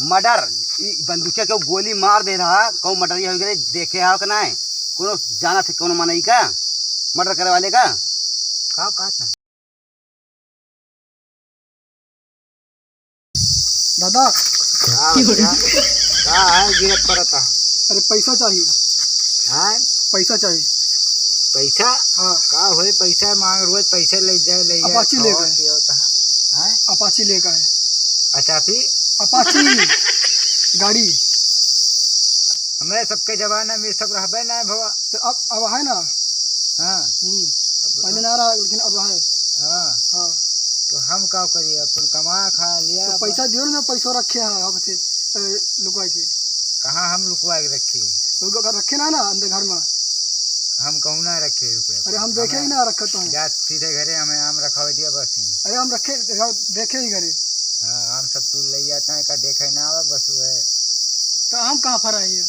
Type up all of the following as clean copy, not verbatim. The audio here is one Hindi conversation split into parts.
मर्डर बंदूकिया के गोली मार दे रहा कौ मर्डर हो गए देखे हो कि नहीं कोनो जाना थे कोनो मानई का मर्डर करे वाले का कहा था दादा क्या है गिरत पड़ता। अरे पैसा चाहिए। हाँ पैसा चाहिए। पैसा हाँ का होए पैसा मांग रोज पैसे ले जाए ले अपाची ले गए। हैं अपाची लेकर आए। अच्छा फिर अपाची गाड़ी हमें सबके जमाने में सब रहबे ना भवा तो अब है ना। हाँ पहले ना रहा लेकिन अब है। हाँ हाँ तो हम क्या करिए अपन कमा खा लिया तो पैसा दियो ना पैसा रखे हैं अब थे लुका के कहाँ हम लुकवा के रखे रखे ना अंदर घर में हम कहूँ ना रखे रुपये। अरे हम देखे ही ना रखे तो जा सीधे घरे हमें आम रखा हुआ दिया बस। अरे हम रखे देखे ही घरे। हाँ हम सब तू ले जाते हैं का देखे ना आवा बस है तो हम कहाँ फरा है यहाँ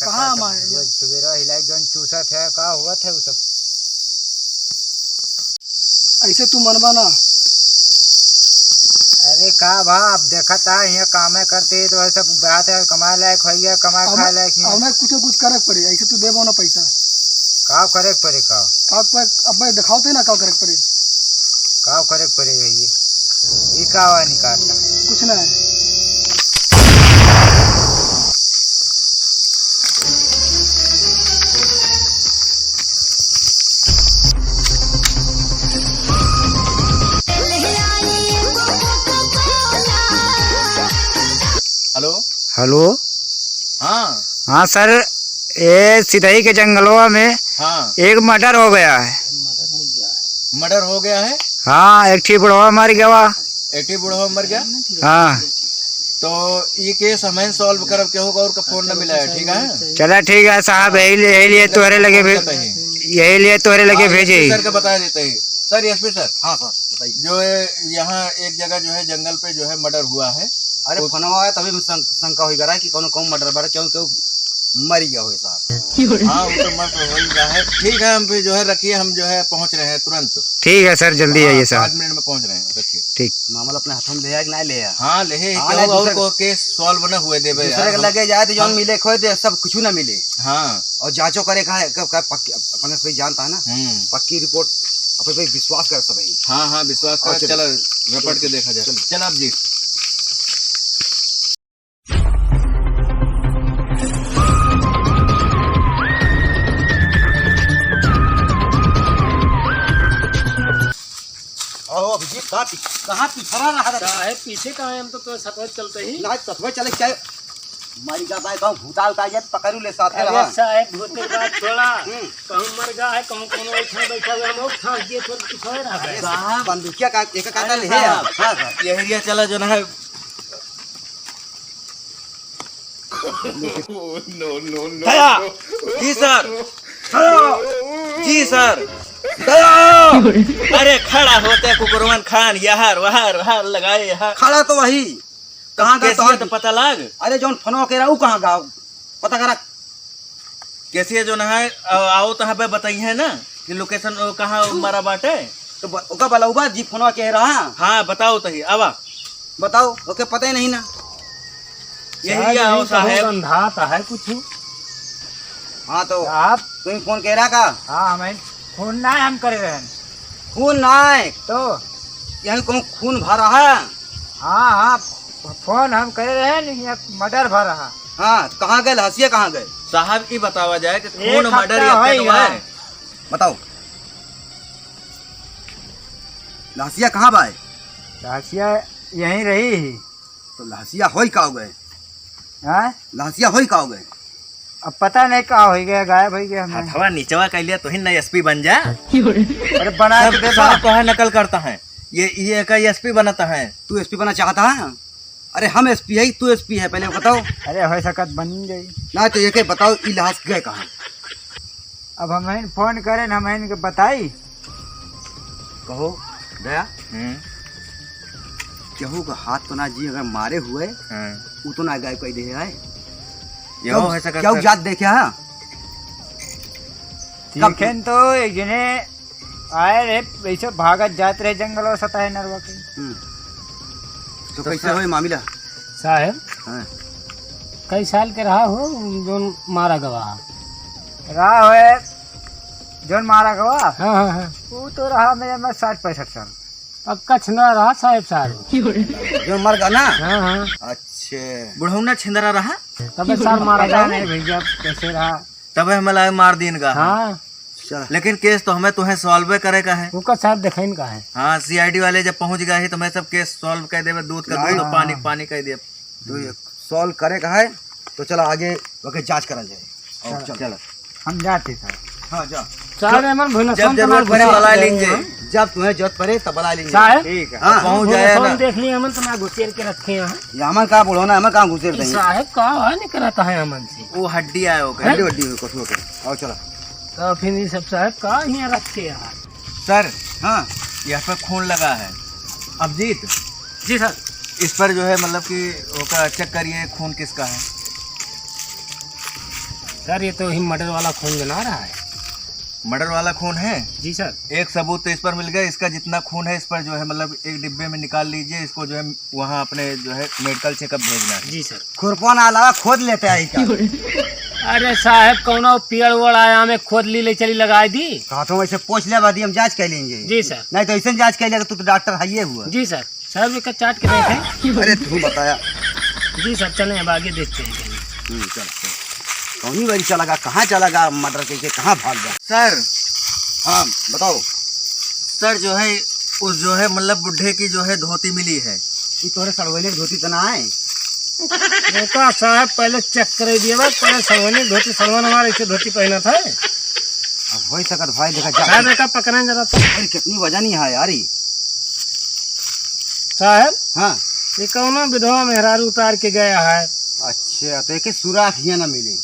कहाँ हम आए सवेरा हिलाई जौन चूसा थे का हुआ था वो सब ऐसे तू मनवा ना। अरे का भा अब देखा था यहाँ कामे करते तो ऐसा बात है कमा लायक हो गया कमा खा लायक हमें कुछ करे पड़े ऐसे तू देबो ना पैसा का करे पड़े का अब मैं दिखाओ तो ना का करे पड़े का करे पड़े ये का हुआ निकालता कुछ ना है। हेलो हेलो हाँ हाँ सर ये सितई के जंगलों में हाँ एक मर्डर हो गया है। मर्डर हो गया है। हाँ एक ठीक बुढ़वा मर गया। एक बुढ़वा मर गया। हाँ तो ये केस हमें सॉल्व करब के होगा और का फोन न मिला है। ठीक है चला ठीक है साहब यही लिए तोहरे लगे यही लिए तोहरे लगे भेजे सर का बता देते हैं। Sir SP sir. हाँ सर बताइए। जो है यहाँ एक जगह जो है जंगल पे जो है मर्डर हुआ है। अरे फोनवा आया तभी शंका हो गया कि कौन कौन मर्डर बारे क्यों क्यों मर गया हो साहब। हाँ वो तो मर्डर हो ही गया है। ठीक है हम फिर जो है रखिए हम जो है पहुँच रहे हैं तुरंत। ठीक है सर जल्दी आइए सर 5 मिनट में पहुँच रहे हैं। रखिए ठीक मामला अपने हाथों में ले कि नहीं ले हाँ ले और को केस सॉल्व न हुए देवे दूसरे के लगे जाए तो जौन मिले खोए दे सब कुछ ना मिले। हाँ और जांचो करे का अपने पे जानता है ना पक्की रिपोर्ट अपने पे विश्वास कर सके। हाँ हाँ विश्वास कर चलो रपट के देखा जाए। चल आप जी अभिजीत कहाँ पिछड़ा रहा है पीछे कहाँ है हम तो सफेद चलते ही ना तस्वीर चले क्या मारी का भाई कहूँ भूता उता जाए पकड़ू ले साथ रहा साहब भूते बात छोड़ा कहूँ मर गया है कहूँ कोनो बैठा बैठा हुआ हम फांस दिए थोड़ा पिछड़े रहा है साहब बंदूकिया का एक काका ले है। हां सर ये एरिया चला जो ना है। दया जी सर जी सर अरे खड़ा होते कुकुरवन खान यहार वहार वहार लगाए यहाँ खड़ा तो वही कहाँ का तो पता लग। अरे जौन फोनवा कह रहा हूँ कहाँ गाँव पता करा कैसे जो ना है आओ तो पे बताई है ना कि लोकेशन कहाँ मारा बाटे तो ओका बलौबा जी फोनवा कह रहा। हाँ बताओ तो ही अब बताओ ओके पता ही नहीं ना यही आओ साहब अंधाता है कुछ। हाँ तो आप तुम फोन कह रहा का हाँ हमें खून ना हम करे रहे खून ना तो यही कहूँ खून भर रहा है। हाँ हाँ फोन हम करे रहे मर्डर भर रहा। हाँ कहाँ गए हंसिया कहाँ गए साहब की बतावा जाए कि एक खून मर्डर हफ्ता या होएगा। है बताओ लहसिया कहाँ बाय लाशिया यहीं रही ही। तो लहसिया हो का हो गए हाँ लहसिया हो का हो गए अब पता नहीं कहाँ हो गया गायब हो गया हमें। हथवा नीचवा कर लिया तो ही नई एसपी बन जा। अरे बना के दे साहब तो है नकल करता है ये का एसपी बनाता है। तू एसपी बना चाहता है। अरे हम एसपी है तू एसपी है पहले बताओ। अरे हो सकत बन गई ना तो ये बताओ इलाज गए कहाँ। अब हम फोन करें हम इनके बताई कहो दया केहू का हाथ तो ना जी अगर मारे हुए वो तो ना गाय कोई दे है क्या याद देखे है देखें तो एक जने आए रे वैसे भागत जाते रहे जंगल और सताए नरवा के। तो कैसे हो मामला साहब हाँ। कई साल के रहा हो जो मारा गवाह? रहा है जोन मारा गवा हाँ हाँ हाँ। वो तो रहा मेरे में 60-65 साल। पक्का छिंदरा रहा साहब साहब। जो मर गया ना। हाँ हाँ। अच्छे बुढ़ौना छिंदरा रहा तब साल मारा गया नहीं भैया कैसे रहा। तब हमें लगा मार दीन का। हाँ चल लेकिन केस तो हमें तुम्हें सॉल्व करे का है। उसका साहब देखें का है। हाँ सीआईडी वाले जब पहुंच गए तो मैं सब केस सॉल्व कर देवे। दूध का दूध और पानी पानी कर दे। तो ये सॉल्व करेगा है तो चलो आगे ओके जांच करा जाए। और चलो हम जाते सर। हाँ जा। साहब एमन भुना जब जरूरत पड़े बुला लेंगे। जब तुम्हें जरूरत पड़े तब बुला लेंगे। साहब ठीक है। हाँ पहुंच जाए ना। देख लिया अमन तो मैं घुसेर के रखे हैं। ये अमन कहाँ बुढ़ोना अमन कहाँ घुसे देंगे। साहब कहा नहीं कराता है अमन से। वो हड्डी आए हो हड्डी वड्डी हुई कुछ हो के। आओ चलो। तो फिर ये सब साहब कहा यहाँ रखे यार। सर हाँ यहाँ पर खून लगा है। अभिजीत जी सर। इस पर जो है मतलब कि उसका चेक करिए खून किसका है। सर ये तो ही मर्डर वाला खून बना रहा है। मर्डर वाला खून है। जी सर। एक सबूत तो इस पर मिल गया। इसका जितना खून है इस पर जो है मतलब एक डिब्बे में निकाल लीजिए। इसको जो है वहाँ अपने जो है मेडिकल चेकअप भेजना है। जी सर। खुरपा ना अलावा खोद लेते हैं क्या। अरे साहब कौनो पेड़ वड़ आया में खोद ली ले चली लगाई दी। कहा तो वैसे पूछ ले बाद हम जांच कर लेंगे। जी सर। नहीं तो ऐसे जांच कर लेगा तू तो डॉक्टर है ये हुआ। जी सर। साहब एक चाट के देखें। अरे तू बताया। जी सर चलें अब आगे देखते हैं कहीं। चल चल कौनी बारी चला कहाँ चला गा मर्डर करके कहाँ भाग गया। सर हाँ बताओ। सर जो है उस जो है मतलब बुढ़े की जो है धोती मिली है। ये तोरे सड़वैले धोती तना है। देखा साहब पहले चेक कर दिया पहले सलवानी धोती सलवान हमारे ऐसे धोती पहना था। अब हो सकत भाई देखा जा। साहब देखा पकड़े जरा तो। अरे कितनी वजह नहीं है यार। साहब हाँ ये कौनो विधवा मेहरारू उतार के गया है। अच्छा तो एक सुराख ही ना मिले।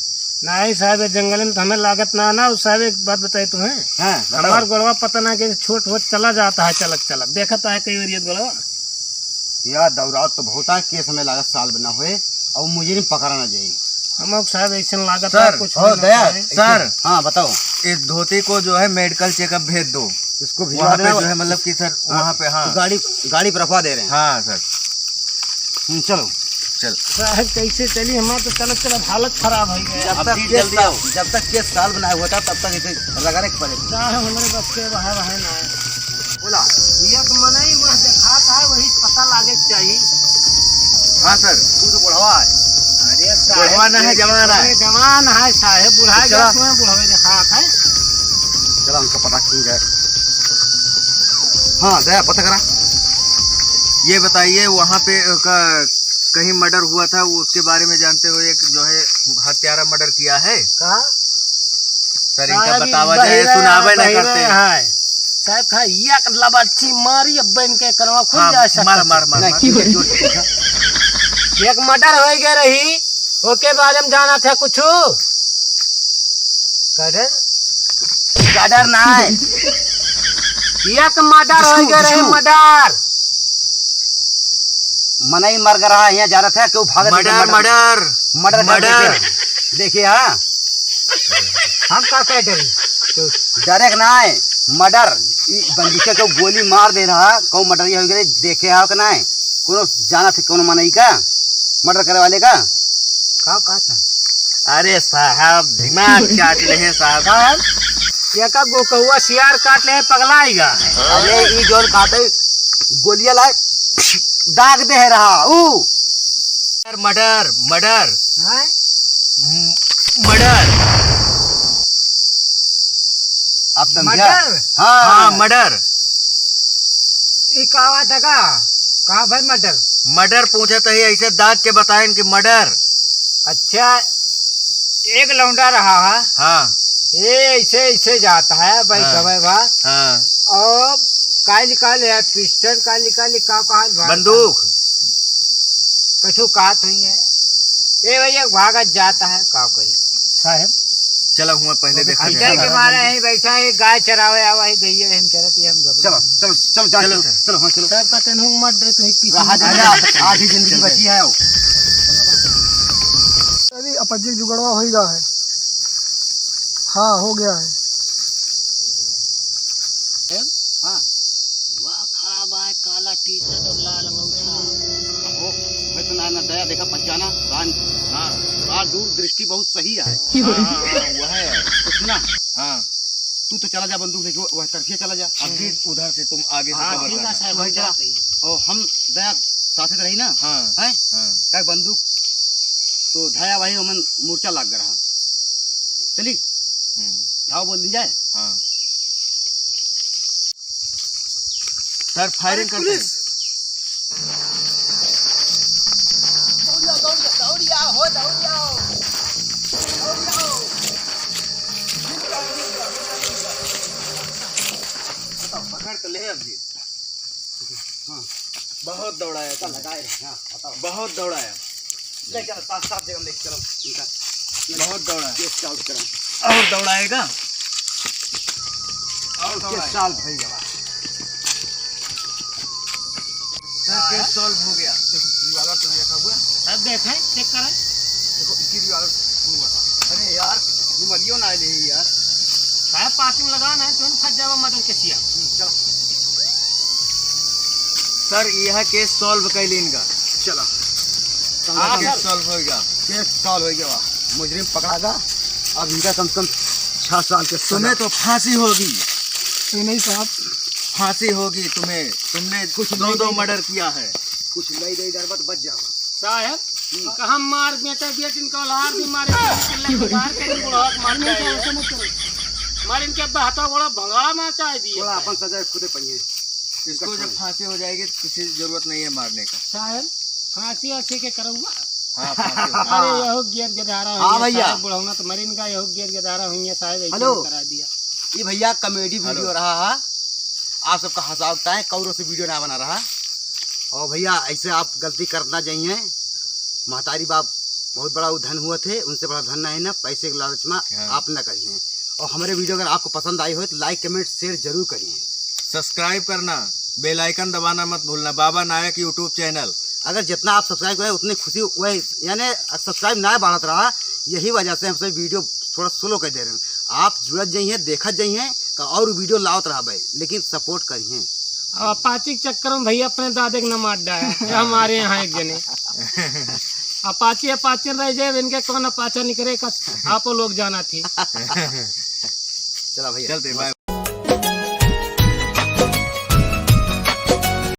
नहीं साहब ये जंगल में तो हमें लागत ना ना। उस साहब एक बात बताई तुम्हें। हाँ हमार गोड़वा पता ना कि छोट हो चला जाता है चलक चलक देखता है कई बार ये गोड़वा। यार दौरात तो बहुत है केस हमें लागत साल बना हुए और मुझे नहीं पकड़ना चाहिए। हम साहब ऐसे लागत सर, है कुछ हो होना दया चाहिए। सर हाँ बताओ। इस धोती को जो है मेडिकल चेकअप भेज दो। इसको भिजवा वहाँ पे देना। जो है मतलब कि सर वहाँ पे हाँ गाड़ी पर रखवा दे रहे हैं। हाँ सर चलो चल। साहब कैसे चली हमारा तो चलत चलत हालत खराब हो गया। जब तक केस साल बनाया हुआ था तब तक इसे रगड़े के पड़ेगा। साहब हमारे बच्चे वहाँ वहाँ ना है। बोला ये तो मना ही वह देखा था वही पता लागे चाहिए। हाँ सर तू तो बुढ़वा है। अरे बुढ़वा ना है जवान है। जवान है साहब बुढ़ा गया तुम्हें बुढ़ावे देखा है। चलो हमको पता क्यों जाए। हाँ दया पता करा। ये बताइए वहाँ पे कहीं मर्डर हुआ था उसके बारे में जानते हो। एक जो है हत्यारा मर्डर किया है। कहा सर इनका बतावा जाए सुनावे न करते है साहब खा एक लबच्ची मारी अब बन के करवा खुद हाँ, जा सकता। मार मार मार नहीं मार। क्यों जोर से पूछा? एक मर्डर हो गया रही ओके बारे में जाना था कुछ कदर गाडर ना है। एक मर्डर हो गया रही मर्डर। मना ही मर रहा है यहाँ जा रहा था क्यों भाग मर्डर मर्डर मर्डर मर्डर। देखिए हाँ हम का कह डरी डायरेक्ट ना है मर्डर। बंदूक को गोली मार दे रहा कौ मर्डर ये हो गया देखे हो कि ना है कोनो जाना थे कोनो मना ही का मर्डर करे वाले का का कहता अरे साहब दिमाग चाट ले हैं साहब। साहब ये का गोकौआ सियार काट ले पगलाएगा। अरे ये जोन खाते गोलियां लाए दाग दे रहा ऊ मर्डर मर्डर हैं मर्डर। आप समझा। मर्डर? हाँ हाँ मर्डर। ये कहा था का कहा भाई मर्डर। मर्डर पूछे तो ही ऐसे दाग के बताएं कि मर्डर। अच्छा एक लौंडा रहा है हाँ ये ऐसे ऐसे जाता है भाई हाँ। कभी बा हाँ और का निकाले है पिस्टल का निकाले का कहा बंदूक। कछु काट हुई है ये भैया भागत जाता है का करी साहब। चलो हुआ पहले देखा इधर के मारे ही बैठा है गाय चरावे आवा है गई है हम चरती हम गब चलो चलो चलो जा चलो चलो सर। चलो हाँ चलो सर का तेन मत दे तो एक आधी जिंदगी बची है वो। अभी अपज्जिक जुगड़वा हो गया है। हाँ हो गया है। हाँ वाह खराब है काला टी शर्ट और लाल अंगूठा। वो मैं तो ना अपना दया देखा पहचाना रान। हाँ रान दूर दृष्टि बहुत सही है। वह है। तो सुना, हाँ तू तो चला जा बंदूक लेके, वह तरफिया चला जा। अभी उधर से तुम आगे से हाँ कवर ठीक है करना। साहब, वही चला। और हम दया साथे रही ना, हाँ है हाँ का बंदूक तो धाया वही हमन मूर्छा लाग रहा। चली धाव बोल दी जाए। हाँ सर फायरिंग करते हैं। पकड़ तो ले अभी। हाँ बहुत दौड़ाया चल लगाए रहे। हाँ बताओ। बहुत दौड़ाया ले चलो, साफ जगह लेके चलो इनका। बहुत दौड़ाया केस सॉल्व करो। और दौड़ाएगा और केस दौड़ाएगा। सॉल्व हो गया। सर केस सॉल्व हो गया। देखो रिवाल्वर तो नहीं रखा हुआ। सब देखें, चेक करें। देखो इसी रिवाल्वर हुआ था। अरे यार मरियो ना ले यार। साहब पासिंग लगाना है तो फंस जावा मर्डर के सिया। चलो सर यह केस सॉल्व कैली इनका। चलो हाँ केस सॉल्व हो गया। केस सॉल्व हो गया। मुजरिम पकड़ा गया। अब इनका कम से कम 6 साल के तुम्हें तो फांसी होगी, ये नहीं साहब, फांसी होगी तुम्हें। तुमने कुछ दो मर्डर किया है। कुछ नहीं दे इधर मत बच जाओ। साहब कहाँ मार बेटा दिया इनका औलाद भी मारे चिल्ला बाहर के बुढ़ावा मार नहीं चाहिए ऐसे मत करो। मार इनके अब्बा हाथा बड़ा भंगाड़ा में चाय दिए। थोड़ा अपन सजा खुदे पहिए। इसको जब फांसी हो जाएगी तो किसी जरूरत नहीं है मारने का। साहब फांसी अच्छी के करूँगा। हाँ फांसी हो। अरे यहो गियर गदारा हाँ भैया। बुढ़ाना तो मरीन का यहो गियर गदारा हुई है साहब ऐसे हेलो। करा दिया। ये भैया कॉमेडी वीडियो हेलो। रहा है। आप सबका हंसावता है, कौरों से वीडियो ना बना रहा। और भैया ऐसे आप गलती करना चाहिए। महतारी बाप बहुत बड़ा वो धन हुए थे, उनसे बड़ा धन नहीं ना पैसे के लालच में हाँ। आप न करिए। और हमारे वीडियो अगर आपको पसंद आई हो तो लाइक कमेंट शेयर जरूर करिए। सब्सक्राइब करना, बेल आइकन दबाना मत भूलना। बाबा नायक यूट्यूब चैनल। अगर जितना आप सब्सक्राइब करें उतनी खुशी वही, यानी सब्सक्राइब ना बढ़त रहा, यही वजह से हम सब वीडियो थोड़ा स्लो कर दे रहे हैं। आप जुड़त जाइए, देखत जाइए तो और वीडियो लावत रहा भाई, लेकिन सपोर्ट करिए। अब अपाची के चक्कर में भैया अपने दादे के न मार डाया हमारे यहाँ एक जने अपाची रह जाए इनके कौन अपाचा निकले का आप लोग जाना थी। चला भैया चलते बाय।